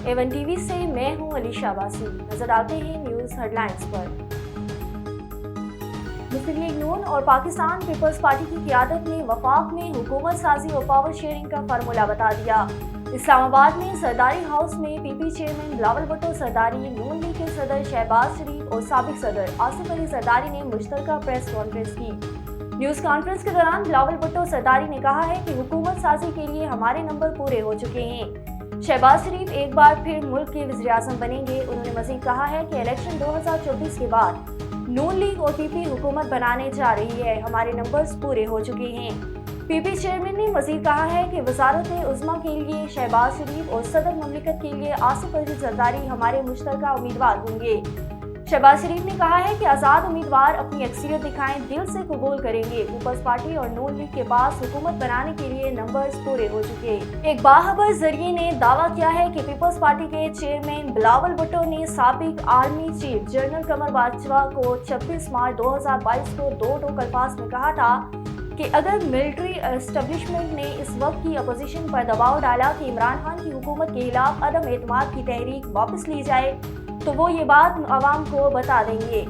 A1 TV से मैं हूं अलीशा बासी। नजर डालते हैं न्यूज हेडलाइंस पर। मुस्लिम लीग नून और पाकिस्तान पीपल्स पार्टी की क़यादत ने वफाक में हुकूमत साजी और पावर शेयरिंग का फार्मूला बता दिया। इस्लामाबाद में सरदारी हाउस में पीपी चेयरमैन बिलावल भुट्टो सरदारी, नून लीग के सदर शहबाज शरीफ और साबिक सदर आसिफ अली सरदारी ने मुश्तरका प्रेस कॉन्फ्रेंस की। न्यूज कॉन्फ्रेंस के दौरान बिलावल भुट्टो सरदारी ने कहा है कि हुकूमत साजी के लिए हमारे नंबर पूरे हो चुके हैं। शहबाज शरीफ एक बार फिर मुल्क के वज़ीर-ए-आज़म बनेंगे। उन्होंने मज़ीद कहा है कि इलेक्शन 2024 के बाद नून लीग और पीपी हुकूमत बनाने जा रही है, हमारे नंबर्स पूरे हो चुके हैं। पीपी चेयरमैन ने मज़ीद कहा है कि वज़ारत-ए-उज़्मा के लिए शहबाज शरीफ और सदर ममलिकत के लिए आसिफ अली ज़रदारी हमारे मुश्तरका उम्मीदवार होंगे। शहबाज शरीफ ने कहा है कि आज़ाद उम्मीदवार अपनी अक्सरियत दिखाएं, दिल से कबूल करेंगे। पीपल्स पार्टी और नून लीग के पास हुकूमत बनाने के लिए नंबर्स पूरे हो चुके। एक बाखबर जरिए ने दावा किया है कि पीपल्स पार्टी के चेयरमैन बिलावल भुट्टो ने साबिक आर्मी चीफ जनरल कमर बाजवा को 26 मार्च 2022 को दो टोक अल्फाज में कहा था कि अगर मिलिट्री एस्टेब्लिशमेंट ने इस वक्त की अपोजिशन पर दबाव डाला कि इमरान खान की हुकूमत के खिलाफ अदम एतमाद की तहरीक वापस ली जाए तो वो ये बात आवाम को बता देंगे।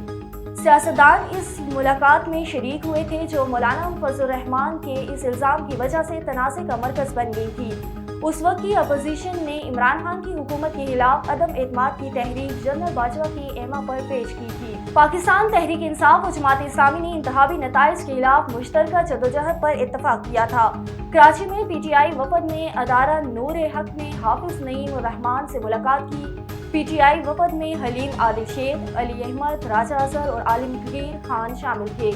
सियासतदान इस मुलाकात में शरीक हुए थे जो मौलाना फजल रहमान के इस इल्ज़ाम की वजह से तनाज़े का मरकज़ बन गई थी। उस वक्त की अपोजिशन ने इमरान खान की हुकूमत के खिलाफ अदम एतमाद की तहरीक जनरल बाजवा की एमा पर पेश की थी। पाकिस्तान तहरीक इंसाफ और जमात इस्लामी ने इंतखाबी नताइज के खिलाफ मुश्तरका जदोजहद पर इत्तफाक किया था। कराची में पीटीआई वफद ने अदारा नूर हक में हाफिज नईम और रहमान से मुलाकात की। पीटीआई वफद में हलीम आदिल शेख, अली अहमद, राजा अजहर और आलमगीर खान शामिल थे।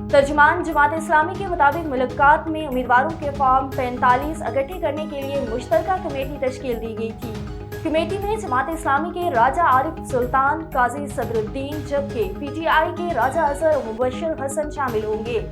तर्जुमान जमात इस्लामी के मुताबिक मुलाकात में उम्मीदवारों के फॉर्म 45 इकट्ठे करने के लिए मुश्तरका कमेटी तश्कील दी गई थी। कमेटी में जमात इस्लामी के राजा आरिफ सुल्तान, काजी सदरुद्दीन, जबकि पीटीआई के राजा अजहर और मुबश्शिर हसन शामिल होंगे।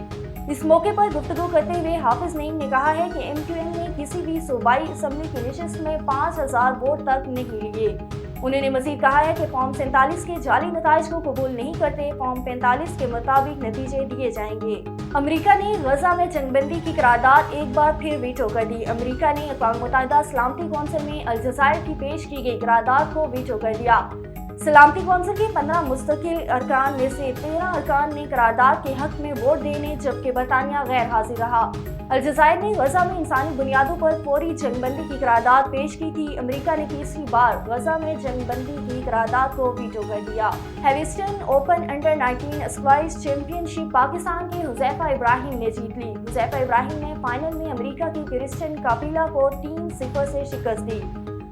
इस मौके पर गुफ्तगू करते हुए हाफिज नईम ने कहा है कि एमक्यूएम ने किसी भी सूबाई असम्बली की नशिस्त में 5000 वोट तक नहीं लिए। उन्होंने मजीद कहा है कि फॉर्म 47 के जाली नताइज को कबूल नहीं करते, फॉर्म 45 के मुताबिक नतीजे दिए जाएंगे। अमेरिका ने गजा में जंगबंदी की करारदाद एक बार फिर वीटो कर दी। अमेरिका ने अक़वाम मुत्तहिदा सलामती कौंसिल में अलजायर की पेश की गई करारदाद को वीटो कर दिया। सलामती कौंसिल के 15 मुस्तकिल अरकान में से 13 अरकान ने करारदाद के हक में वोट देने, जबकि बरतानिया गैर हाजिर रहा। अलजायर ने गजा में इंसानी बुनियादों पर फौरी जंगबंदी की करारदाद पेश की थी। अमेरिका ने तीसरी बार गजा में जंगबंदी की करारदाद को वीटो कर दिया। हेविस्टन open under 19 squash championship Pakistan के हुज़ैफा इब्राहिम ने जीत ली। हुज़ैफा इब्राहिम ने फाइनल में अमेरिका की क्रिस्टियन कापिला को 3-0 से शिकस्त दी।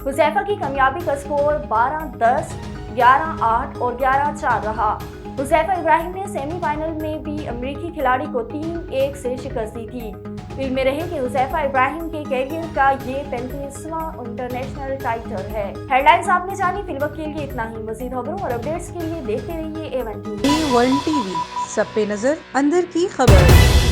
हुज़ैफा की कामयाबी का स्कोर 12-10, 11-8 और 11-4 रहा। हुज़ैफा इब्राहिम ने सेमीफाइनल में भी अमेरिकी खिलाड़ी को 3-1 से शिकस्त दी थी। इल्म में रहे कि हुज़ैफा इब्राहिम के कैरियर का ये 35वां इंटरनेशनल टाइटल है। हेडलाइंस आपने जानी, फिलवक्त के लिए इतना ही। मज़ीद खबरों और अपडेट्स के लिए देखते रहिए A1 टीवी। A1 टीवी, सब पे नजर, अंदर की खबर।